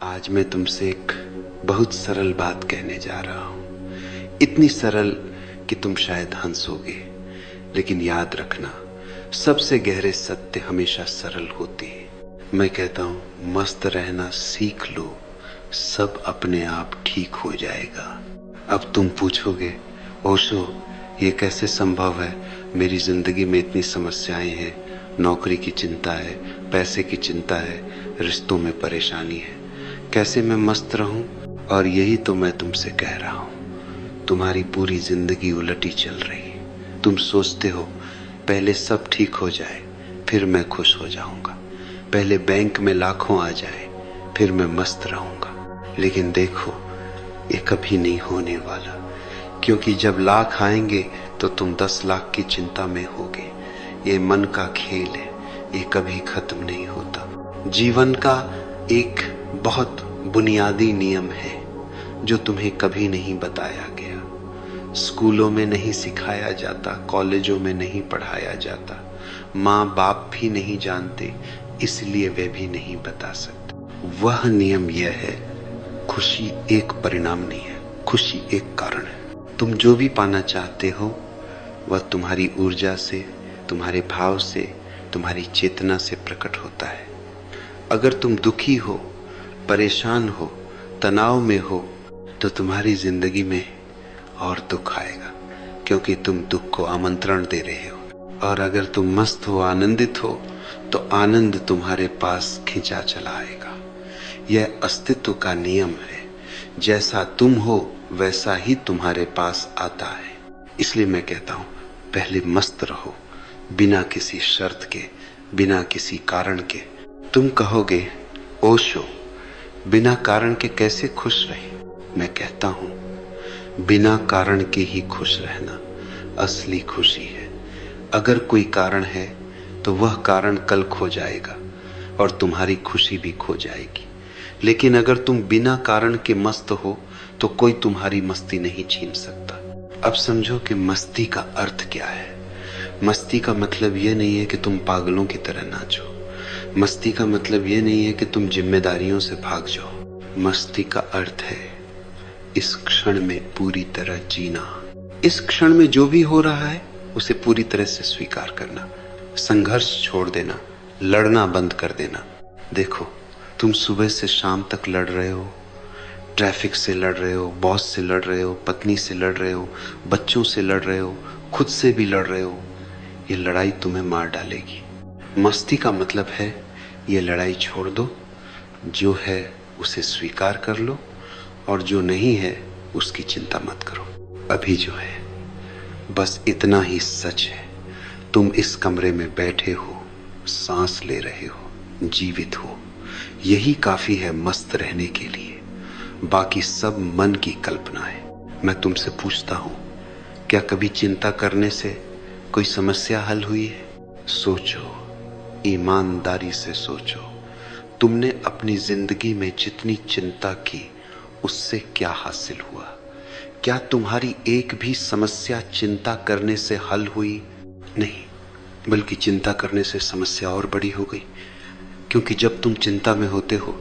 आज मैं तुमसे एक बहुत सरल बात कहने जा रहा हूं। इतनी सरल कि तुम शायद हंसोगे, लेकिन याद रखना, सबसे गहरे सत्य हमेशा सरल होते हैं। मैं कहता हूं, मस्त रहना सीख लो, सब अपने आप ठीक हो जाएगा। अब तुम पूछोगे, ओशो ये कैसे संभव है? मेरी जिंदगी में इतनी समस्याएं हैं, नौकरी की चिंता है, पैसे की चिंता है, रिश्तों में परेशानी है, कैसे मैं मस्त रहूं? और यही तो मैं तुमसे कह रहा हूं, तुम्हारी पूरी जिंदगी उलटी चल रही है। तुम सोचते हो पहले सब ठीक हो जाए फिर मैं खुश हो जाऊंगा, पहले बैंक में लाखों आ जाए फिर मैं मस्त रहूंगा। लेकिन देखो, ये कभी नहीं होने वाला, क्योंकि जब लाख आएंगे तो तुम 10 लाख की चिंता में होगे। ये मन का खेल है, ये कभी खत्म नहीं होता। जीवन का एक बहुत बुनियादी नियम है जो तुम्हें कभी नहीं बताया गया, स्कूलों में नहीं सिखाया जाता, कॉलेजों में नहीं पढ़ाया जाता, माँ बाप भी नहीं जानते, इसलिए वे भी नहीं बता सकते। वह नियम यह है, खुशी एक परिणाम नहीं है, खुशी एक कारण है। तुम जो भी पाना चाहते हो वह तुम्हारी ऊर्जा से, तुम्हारे भाव से, तुम्हारी चेतना से प्रकट होता है। अगर तुम दुखी हो, परेशान हो, तनाव में हो, तो तुम्हारी जिंदगी में और दुख आएगा, क्योंकि तुम दुख को आमंत्रण दे रहे हो। और अगर तुम मस्त हो, आनंदित हो, तो आनंद तुम्हारे पास खिंचा चला आएगा। यह अस्तित्व का नियम है, जैसा तुम हो वैसा ही तुम्हारे पास आता है। इसलिए मैं कहता हूं, पहले मस्त रहो, बिना किसी शर्त के, बिना किसी कारण के। तुम कहोगे, ओशो बिना कारण के कैसे खुश रहे? मैं कहता हूं, बिना कारण के ही खुश रहना असली खुशी है। अगर कोई कारण है तो वह कारण कल खो जाएगा और तुम्हारी खुशी भी खो जाएगी। लेकिन अगर तुम बिना कारण के मस्त हो तो कोई तुम्हारी मस्ती नहीं छीन सकता। अब समझो कि मस्ती का अर्थ क्या है। मस्ती का मतलब यह नहीं है कि तुम पागलों की तरह नाचो। मस्ती का मतलब यह नहीं है कि तुम जिम्मेदारियों से भाग जाओ। मस्ती का अर्थ है इस क्षण में पूरी तरह जीना। इस क्षण में जो भी हो रहा है उसे पूरी तरह से स्वीकार करना, संघर्ष छोड़ देना, लड़ना बंद कर देना। देखो, तुम सुबह से शाम तक लड़ रहे हो, ट्रैफिक से लड़ रहे हो, बॉस से लड़ रहे हो, पत्नी से लड़ रहे हो, बच्चों से लड़ रहे हो, खुद से भी लड़ रहे हो। ये लड़ाई तुम्हें मार डालेगी। मस्ती का मतलब है ये लड़ाई छोड़ दो, जो है उसे स्वीकार कर लो और जो नहीं है उसकी चिंता मत करो। अभी जो है बस इतना ही सच है, तुम इस कमरे में बैठे हो, सांस ले रहे हो, जीवित हो, यही काफी है मस्त रहने के लिए। बाकी सब मन की कल्पना है। मैं तुमसे पूछता हूं, क्या कभी चिंता करने से कोई समस्या हल हुई है? सोचो, ईमानदारी से सोचो, तुमने अपनी जिंदगी में जितनी चिंता की उससे क्या हासिल हुआ? क्या तुम्हारी एक भी समस्या चिंता करने से हल हुई? नहीं, बल्कि चिंता करने से समस्या और बड़ी हो गई। क्योंकि जब तुम चिंता में होते हो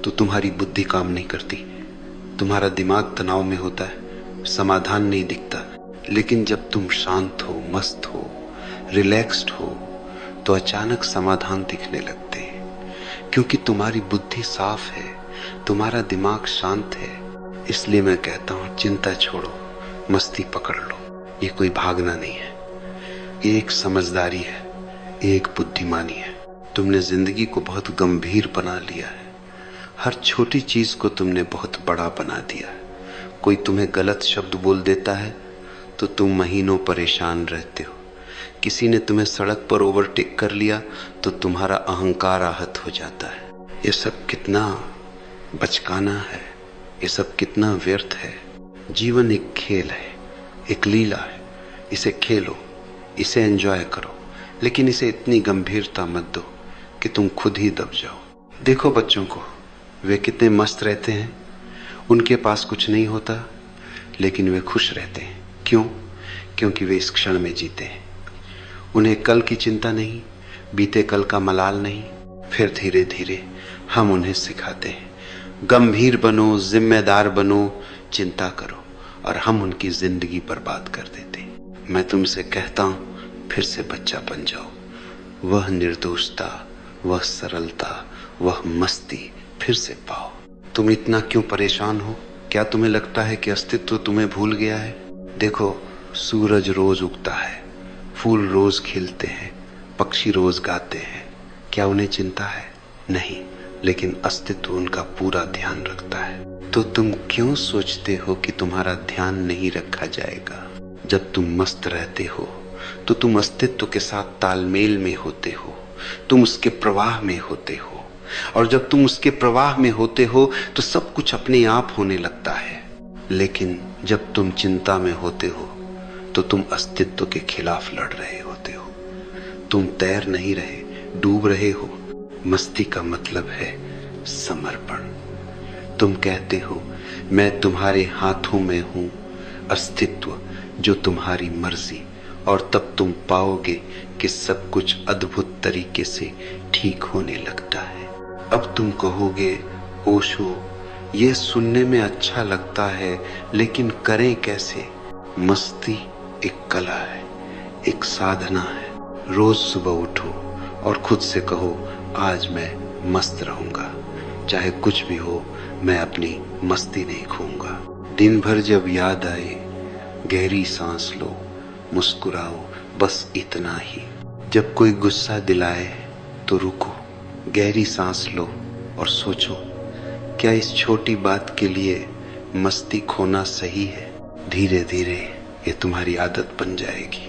तो तुम्हारी बुद्धि काम नहीं करती, तुम्हारा दिमाग तनाव में होता है, समाधान नहीं दिखता। लेकिन जब तुम शांत हो, मस्त हो, रिलैक्स्ड हो, तो अचानक समाधान दिखने लगते हैं, क्योंकि तुम्हारी बुद्धि साफ है, तुम्हारा दिमाग शांत है। इसलिए मैं कहता हूं, चिंता छोड़ो, मस्ती पकड़ लो। ये कोई भागना नहीं है, ये एक समझदारी है, ये एक बुद्धिमानी है। तुमने जिंदगी को बहुत गंभीर बना लिया है, हर छोटी चीज को तुमने बहुत बड़ा बना दिया है। कोई तुम्हें गलत शब्द बोल देता है तो तुम महीनों परेशान रहते हो। किसी ने तुम्हें सड़क पर ओवरटेक कर लिया तो तुम्हारा अहंकार आहत हो जाता है। ये सब कितना बचकाना है, ये सब कितना व्यर्थ है। जीवन एक खेल है, एक लीला है। इसे खेलो, इसे एंजॉय करो, लेकिन इसे इतनी गंभीरता मत दो कि तुम खुद ही दब जाओ। देखो बच्चों को, वे कितने मस्त रहते हैं। उनके पास कुछ नहीं होता, लेकिन वे खुश रहते हैं। क्यों? क्योंकि वे इस क्षण में जीते हैं। उन्हें कल की चिंता नहीं, बीते कल का मलाल नहीं। फिर धीरे धीरे हम उन्हें सिखाते हैं गंभीर बनो, जिम्मेदार बनो, चिंता करो, और हम उनकी जिंदगी बर्बाद कर देते। मैं तुमसे कहता हूं, फिर से बच्चा बन जाओ। वह निर्दोषता, वह सरलता, वह मस्ती फिर से पाओ। तुम इतना क्यों परेशान हो? क्या तुम्हें लगता है कि अस्तित्व तुम्हें भूल गया है? देखो, सूरज रोज उगता है, फूल रोज खिलते हैं, पक्षी रोज गाते हैं। क्या उन्हें चिंता है? नहीं, लेकिन अस्तित्व उनका पूरा ध्यान रखता है। तो तुम क्यों सोचते हो कि तुम्हारा ध्यान नहीं रखा जाएगा? जब तुम मस्त रहते हो तो तुम अस्तित्व के साथ तालमेल में होते हो, तुम उसके प्रवाह में होते हो, और जब तुम उसके प्रवाह में होते हो तो सब कुछ अपने आप होने लगता है। लेकिन जब तुम चिंता में होते हो तो तुम अस्तित्व के खिलाफ लड़ रहे होते हो। तुम तैर नहीं रहे, डूब रहे हो। मस्ती का मतलब है समर्पण। तुम कहते हो, मैं तुम्हारे हाथों में हूं, अस्तित्व जो तुम्हारी मर्जी, और तब तुम पाओगे कि सब कुछ अद्भुत तरीके से ठीक होने लगता है। अब तुम कहोगे, ओशो, ये सुनने में अच्छा लगता है, लेकिन करें कैसे? मस्ती एक कला है, एक साधना है। रोज सुबह उठो और खुद से कहो, आज मैं मस्त रहूंगा, चाहे कुछ भी हो, मैं अपनी मस्ती नहीं खोऊंगा। दिन भर जब याद आए, गहरी सांस लो, मुस्कुराओ, बस इतना ही। जब कोई गुस्सा दिलाए तो रुको, गहरी सांस लो और सोचो, क्या इस छोटी बात के लिए मस्ती खोना सही है? धीरे धीरे ये तुम्हारी आदत बन जाएगी।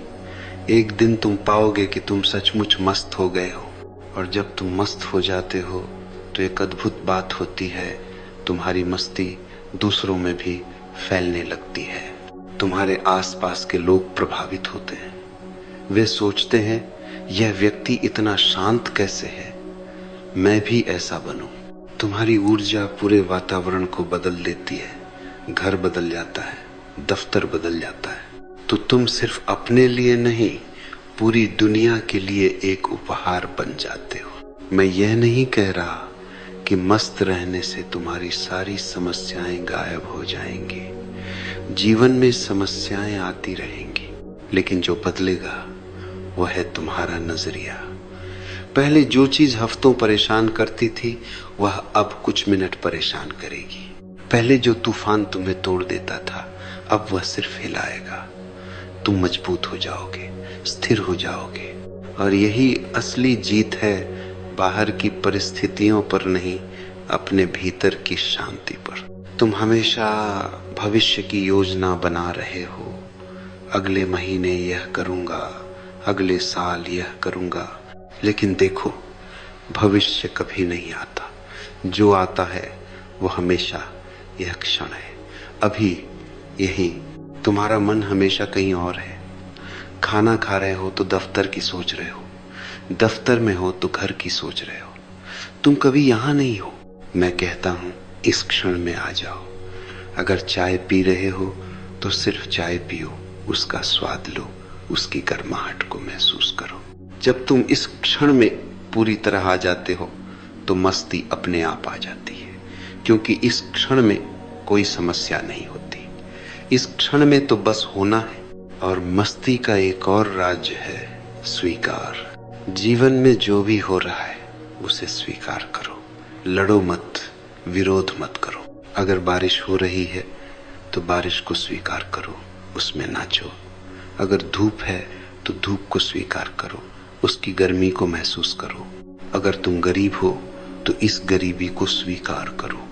एक दिन तुम पाओगे कि तुम सचमुच मस्त हो गए हो, और जब तुम मस्त हो जाते हो तो एक अद्भुत बात होती है, तुम्हारी मस्ती दूसरों में भी फैलने लगती है। तुम्हारे आसपास के लोग प्रभावित होते हैं। वे सोचते हैं, यह व्यक्ति इतना शांत कैसे है, मैं भी ऐसा बनूं। तुम्हारी ऊर्जा पूरे वातावरण को बदल देती है। घर बदल जाता है, दफ्तर बदल जाता है। तो तुम सिर्फ अपने लिए नहीं, पूरी दुनिया के लिए एक उपहार बन जाते हो। मैं यह नहीं कह रहा कि मस्त रहने से तुम्हारी सारी समस्याएं गायब हो जाएंगी। जीवन में समस्याएं आती रहेंगी, लेकिन जो बदलेगा वह है तुम्हारा नजरिया। पहले जो चीज हफ्तों परेशान करती थी, वह अब कुछ मिनट परेशान करेगी। पहले जो तूफान तुम्हें तोड़ देता था, अब वह सिर्फ हिलाएगा। तुम मजबूत हो जाओगे, स्थिर हो जाओगे, और यही असली जीत है, बाहर की परिस्थितियों पर नहीं, अपने भीतर की शांति पर। तुम हमेशा भविष्य की योजना बना रहे हो, अगले महीने यह करूंगा, अगले साल यह करूंगा, लेकिन देखो, भविष्य कभी नहीं आता। जो आता है वो हमेशा यह क्षण है, अभी यही। तुम्हारा मन हमेशा कहीं और है। खाना खा रहे हो तो दफ्तर की सोच रहे हो, दफ्तर में हो तो घर की सोच रहे हो। तुम कभी यहां नहीं हो। मैं कहता हूं, इस क्षण में आ जाओ। अगर चाय पी रहे हो तो सिर्फ चाय पियो, उसका स्वाद लो, उसकी गर्माहट को महसूस करो। जब तुम इस क्षण में पूरी तरह आ जाते हो तो मस्ती अपने आप आ जाती है, क्योंकि इस क्षण में कोई समस्या नहीं होती। इस क्षण में तो बस होना है। और मस्ती का एक और राज्य है, स्वीकार। जीवन में जो भी हो रहा है उसे स्वीकार करो। लड़ो मत, विरोध मत करो। अगर बारिश हो रही है तो बारिश को स्वीकार करो, उसमें नाचो। अगर धूप है तो धूप को स्वीकार करो, उसकी गर्मी को महसूस करो। अगर तुम गरीब हो तो इस गरीबी को स्वीकार करो।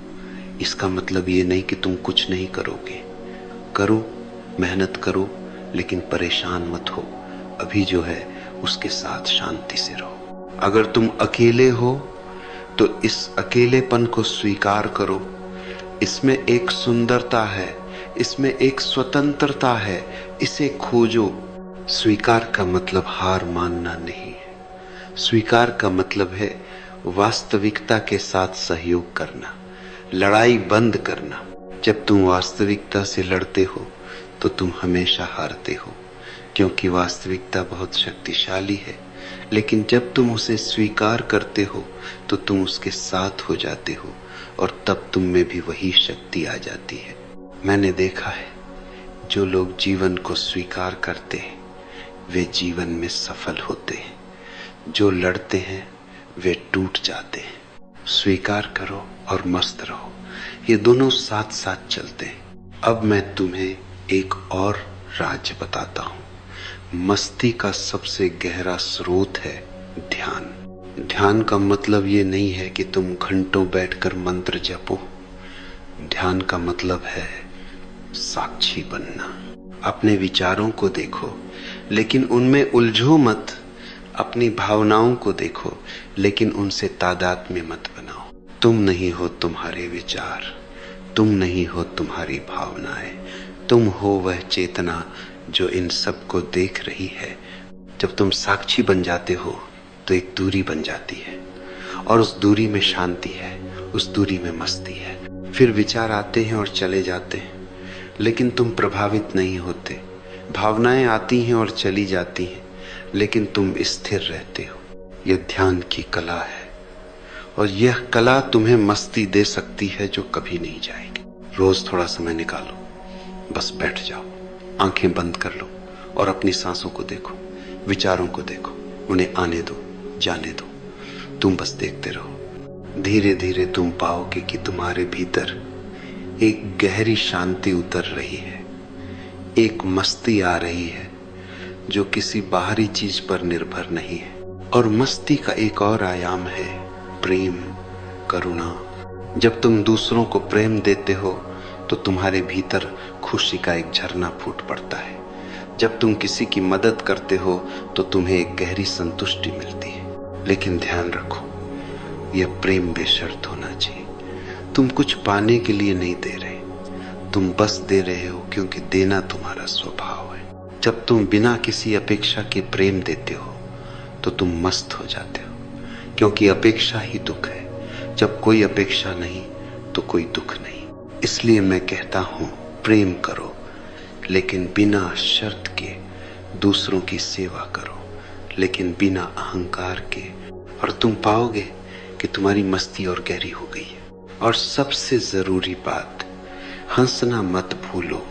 इसका मतलब ये नहीं कि तुम कुछ नहीं करोगे। करो, मेहनत करो, लेकिन परेशान मत हो। अभी जो है उसके साथ शांति से रहो। अगर तुम अकेले हो तो इस अकेलेपन को स्वीकार करो। इसमें एक सुंदरता है, इसमें एक स्वतंत्रता है, इसे खोजो। स्वीकार का मतलब हार मानना नहीं है। स्वीकार का मतलब है वास्तविकता के साथ सहयोग करना, लड़ाई बंद करना। जब तुम वास्तविकता से लड़ते हो तो तुम हमेशा हारते हो, क्योंकि वास्तविकता बहुत शक्तिशाली है। लेकिन जब तुम उसे स्वीकार करते हो तो तुम उसके साथ हो जाते हो और तब तुम में भी वही शक्ति आ जाती है। मैंने देखा है, जो लोग जीवन को स्वीकार करते हैं वे जीवन में सफल होते हैं, जो लड़ते हैं वे टूट जाते हैं। स्वीकार करो और मस्त रहो, ये दोनों साथ साथ चलते हैं। अब मैं तुम्हें एक और राज बताता हूं। मस्ती का सबसे गहरा स्रोत है ध्यान। ध्यान का मतलब ये नहीं है कि तुम घंटों बैठकर मंत्र जपो। ध्यान का मतलब है साक्षी बनना। अपने विचारों को देखो लेकिन उनमें उलझो मत। अपनी भावनाओं को देखो लेकिन उनसे तादात्म्य मत बनाओ। तुम नहीं हो तुम्हारे विचार, तुम नहीं हो तुम्हारी भावनाएं, तुम हो वह चेतना जो इन सब को देख रही है। जब तुम साक्षी बन जाते हो तो एक दूरी बन जाती है और उस दूरी में शांति है, उस दूरी में मस्ती है। फिर विचार आते हैं और चले जाते हैं लेकिन तुम प्रभावित नहीं होते। भावनाएं आती हैं और चली जाती हैं लेकिन तुम स्थिर रहते हो। यह ध्यान की कला है और यह कला तुम्हें मस्ती दे सकती है जो कभी नहीं जाएगी। रोज थोड़ा समय निकालो, बस बैठ जाओ, आंखें बंद कर लो और अपनी सांसों को देखो, विचारों को देखो, उन्हें आने दो, जाने दो। तुम बस देखते रहो। धीरे धीरे तुम पाओगे कि तुम्हारे भीतर एक गहरी शांति उतर रही है, एक मस्ती आ रही है जो किसी बाहरी चीज पर निर्भर नहीं है। और मस्ती का एक और आयाम है प्रेम, करुणा। जब तुम दूसरों को प्रेम देते हो तो तुम्हारे भीतर खुशी का एक झरना फूट पड़ता है। जब तुम किसी की मदद करते हो तो तुम्हें एक गहरी संतुष्टि मिलती है। लेकिन ध्यान रखो, यह प्रेम बेशर्त होना चाहिए। तुम कुछ पाने के लिए नहीं दे रहे, तुम बस दे रहे हो क्योंकि देना तुम्हारा स्वभाव है। जब तुम बिना किसी अपेक्षा के प्रेम देते हो तो तुम मस्त हो जाते हो, क्योंकि अपेक्षा ही दुख है। जब कोई अपेक्षा नहीं तो कोई दुख नहीं। इसलिए मैं कहता हूं, प्रेम करो लेकिन बिना शर्त के। दूसरों की सेवा करो लेकिन बिना अहंकार के, और तुम पाओगे कि तुम्हारी मस्ती और गहरी हो गई है। और सबसे जरूरी बात, हंसना मत भूलो।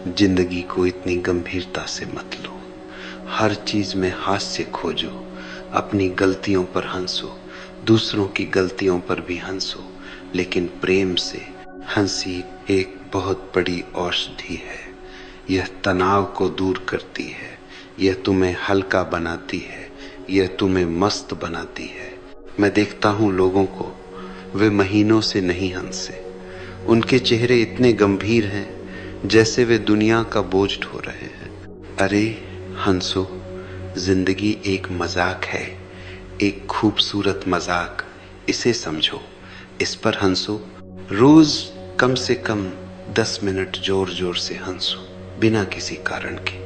जिंदगी को इतनी गंभीरता से मत लो। हर चीज में हास्य खोजो। अपनी गलतियों पर हंसो, दूसरों की गलतियों पर भी हंसो, लेकिन प्रेम से। हंसी एक बहुत बड़ी औषधि है। यह तनाव को दूर करती है, यह तुम्हें हल्का बनाती है, यह तुम्हें मस्त बनाती है। मैं देखता हूं लोगों को, वे महीनों से नहीं हंसे। उनके चेहरे इतने गंभीर हैं जैसे वे दुनिया का बोझ ढो रहे हैं। अरे हंसो, जिंदगी एक मजाक है, एक खूबसूरत मजाक। इसे समझो, इस पर हंसो। रोज कम से कम 10 मिनट जोर जोर से हंसो, बिना किसी कारण के।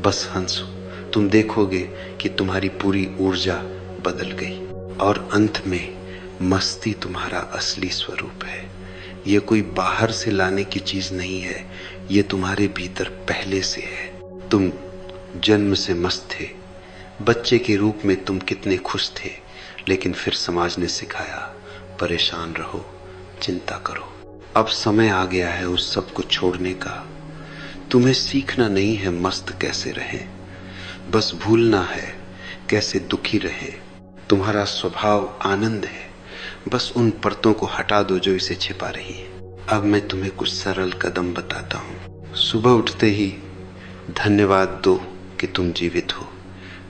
बस हंसो, तुम देखोगे कि तुम्हारी पूरी ऊर्जा बदल गई। और अंत में मस्ती तुम्हारा असली स्वरूप है। ये कोई बाहर से लाने की चीज नहीं है, ये तुम्हारे भीतर पहले से है। तुम जन्म से मस्त थे। बच्चे के रूप में तुम कितने खुश थे, लेकिन फिर समाज ने सिखाया परेशान रहो, चिंता करो। अब समय आ गया है उस सब को छोड़ने का। तुम्हें सीखना नहीं है मस्त कैसे रहें, बस भूलना है कैसे दुखी रहे। तुम्हारा स्वभाव आनंद है, बस उन परतों को हटा दो जो इसे छिपा रही है। अब मैं तुम्हें कुछ सरल कदम बताता हूँ। सुबह उठते ही धन्यवाद दो कि तुम जीवित हो।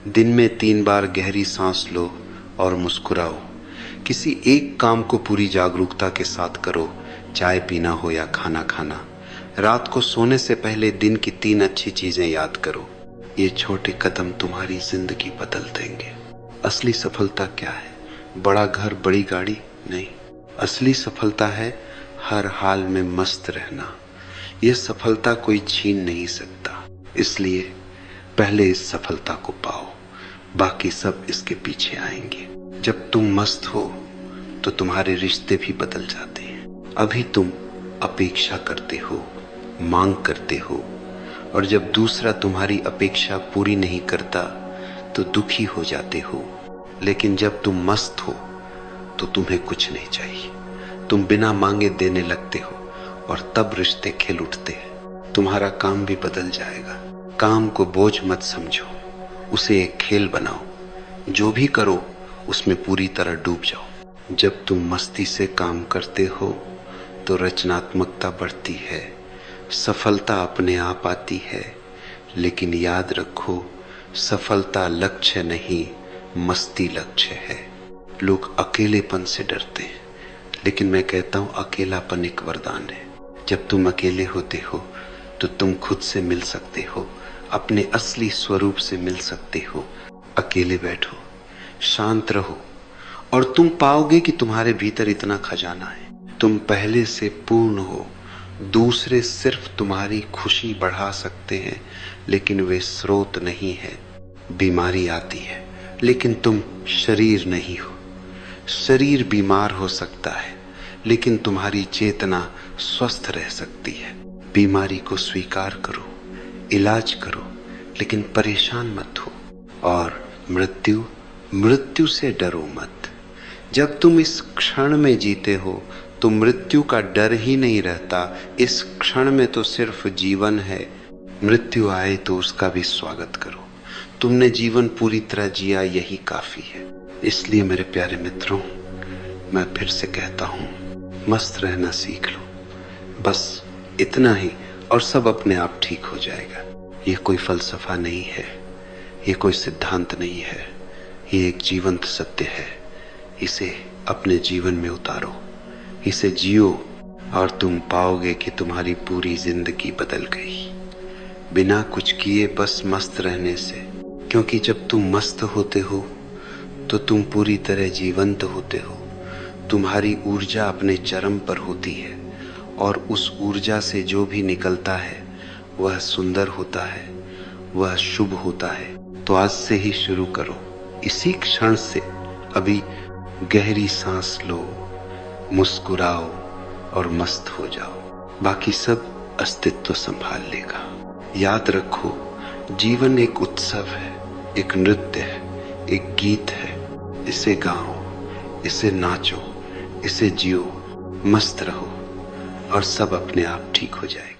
दिन में 3 बार गहरी सांस लो और मुस्कुराओ। किसी एक काम को पूरी जागरूकता के साथ करो, चाय पीना हो या खाना खाना। रात को सोने से पहले दिन की 3 अच्छी चीजें याद करो। ये छोटे कदम तुम्हारी जिंदगी बदल देंगे। असली सफलता क्या है? बड़ा घर, बड़ी गाड़ी नहीं। असली सफलता है हर हाल में मस्त रहना। यह सफलता कोई छीन नहीं सकता। इसलिए पहले इस सफलता को पाओ, बाकी सब इसके पीछे आएंगे। जब तुम मस्त हो तो तुम्हारे रिश्ते भी बदल जाते हैं। अभी तुम अपेक्षा करते हो, मांग करते हो, और जब दूसरा तुम्हारी अपेक्षा पूरी नहीं करता तो दुखी हो जाते हो। लेकिन जब तुम मस्त हो तो तुम्हें कुछ नहीं चाहिए। तुम बिना मांगे देने लगते हो और तब रिश्ते खिल उठते हैं। तुम्हारा काम भी बदल जाएगा। काम को बोझ मत समझो, उसे एक खेल बनाओ। जो भी करो उसमें पूरी तरह डूब जाओ। जब तुम मस्ती से काम करते हो तो रचनात्मकता बढ़ती है, सफलता अपने आप आती है। लेकिन याद रखो, सफलता लक्ष्य नहीं, मस्ती लक्ष्य है। लोग अकेलेपन से डरते हैं, लेकिन मैं कहता हूं अकेलापन एक वरदान है। जब तुम अकेले होते हो तो तुम खुद से मिल सकते हो, अपने असली स्वरूप से मिल सकते हो। अकेले बैठो, शांत रहो और तुम पाओगे कि तुम्हारे भीतर इतना खजाना है। तुम पहले से पूर्ण हो। दूसरे सिर्फ तुम्हारी खुशी बढ़ा सकते हैं, लेकिन वे स्रोत नहीं है। बीमारी आती है, लेकिन तुम शरीर नहीं हो। शरीर बीमार हो सकता है, लेकिन तुम्हारी चेतना स्वस्थ रह सकती है। बीमारी को स्वीकार करो, इलाज करो, लेकिन परेशान मत हो। और मृत्यु से डरो मत। जब तुम इस क्षण में जीते हो तो मृत्यु का डर ही नहीं रहता। इस क्षण में तो सिर्फ जीवन है। मृत्यु आए तो उसका भी स्वागत करो। तुमने जीवन पूरी तरह जिया, यही काफी है। इसलिए मेरे प्यारे मित्रों, मैं फिर से कहता हूं, मस्त रहना सीख लो। बस इतना ही, और सब अपने आप ठीक हो जाएगा। ये कोई फलसफा नहीं है, ये कोई सिद्धांत नहीं है, ये एक जीवंत सत्य है। इसे अपने जीवन में उतारो, इसे जियो, और तुम पाओगे कि तुम्हारी पूरी जिंदगी बदल गई। बिना कुछ किए बस मस्त रहने से। क्योंकि जब तुम मस्त होते हो तो तुम पूरी तरह जीवंत होते हो। तुम्हारी ऊर्जा अपने चरम पर होती है, और उस ऊर्जा से जो भी निकलता है वह सुंदर होता है, वह शुभ होता है। तो आज से ही शुरू करो, इसी क्षण से। अभी गहरी सांस लो, मुस्कुराओ और मस्त हो जाओ। बाकी सब अस्तित्व संभाल लेगा। याद रखो, जीवन एक उत्सव है, एक नृत्य है, एक गीत है। इसे गाओ, इसे नाचो, इसे जियो, मस्त रहो, और सब अपने आप ठीक हो जाए।